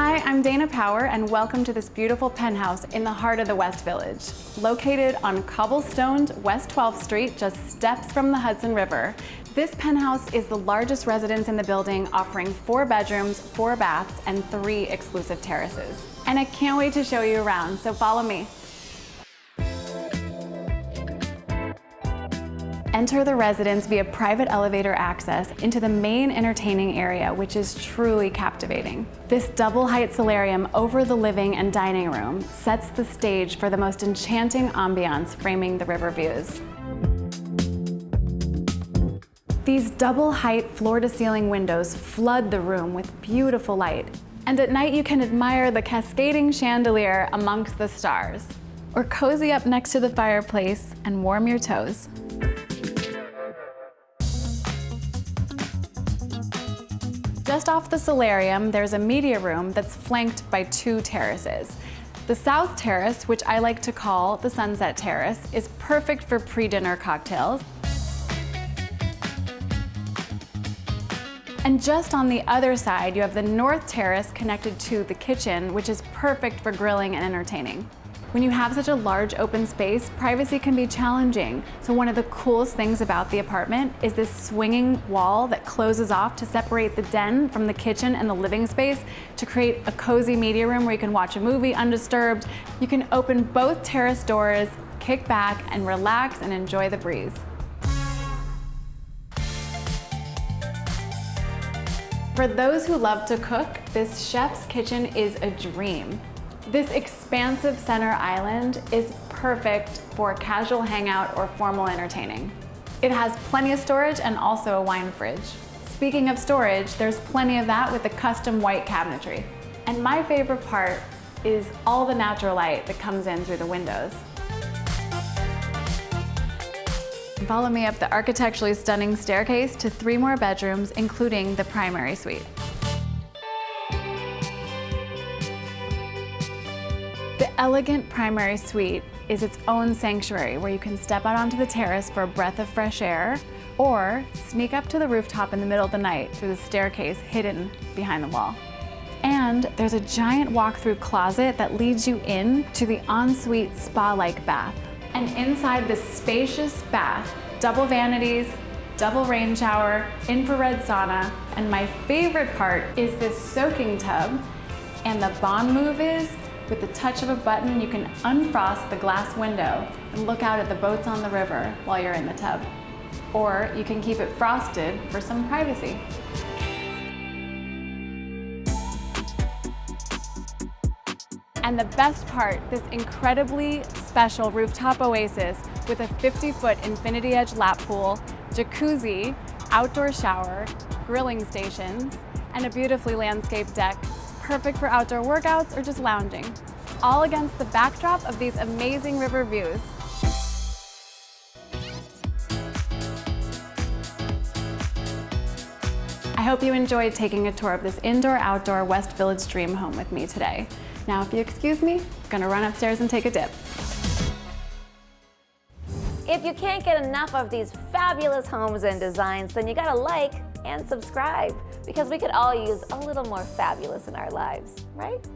Hi, I'm Dana Power, and welcome to this beautiful penthouse in the heart of the West Village. Located on cobblestoned West 12th Street, just steps from the Hudson River, this penthouse is the largest residence in the building, offering 4 bedrooms, 4 baths, and 3 exclusive terraces. And I can't wait to show you around, so follow me. Enter the residence via private elevator access into the main entertaining area, which is truly captivating. This double-height solarium over the living and dining room sets the stage for the most enchanting ambiance framing the river views. These double-height floor-to-ceiling windows flood the room with beautiful light, and at night you can admire the cascading chandelier amongst the stars, or cozy up next to the fireplace and warm your toes. Just off the solarium, there's a media room that's flanked by 2 terraces. The south terrace, which I like to call the Sunset Terrace, is perfect for pre-dinner cocktails. And just on the other side, you have the north terrace connected to the kitchen, which is perfect for grilling and entertaining. When you have such a large open space, privacy can be challenging. So one of the coolest things about the apartment is this swinging wall that closes off to separate the den from the kitchen and the living space to create a cozy media room where you can watch a movie undisturbed. You can open both terrace doors, kick back, and relax and enjoy the breeze. For those who love to cook, this chef's kitchen is a dream. This expansive center island is perfect for casual hangout or formal entertaining. It has plenty of storage and also a wine fridge. Speaking of storage, there's plenty of that with the custom white cabinetry. And my favorite part is all the natural light that comes in through the windows. Follow me up the architecturally stunning staircase to 3 more bedrooms, including the primary suite. The elegant primary suite is its own sanctuary where you can step out onto the terrace for a breath of fresh air or sneak up to the rooftop in the middle of the night through the staircase hidden behind the wall. And there's a giant walk-through closet that leads you in to the ensuite spa-like bath. And inside this spacious bath, double vanities, double rain shower, infrared sauna, and my favorite part is this soaking tub. And the bomb move is, with the touch of a button, you can unfrost the glass window and look out at the boats on the river while you're in the tub. Or you can keep it frosted for some privacy. And the best part, this incredibly special rooftop oasis with a 50-foot infinity edge lap pool, jacuzzi, outdoor shower, grilling stations, and a beautifully landscaped deck, perfect for outdoor workouts or just lounging, all against the backdrop of these amazing river views. I hope you enjoyed taking a tour of this indoor-outdoor West Village dream home with me today. Now, if you excuse me, I'm gonna run upstairs and take a dip. If you can't get enough of these fabulous homes and designs, then you gotta like and subscribe, because we could all use a little more fabulous in our lives, right?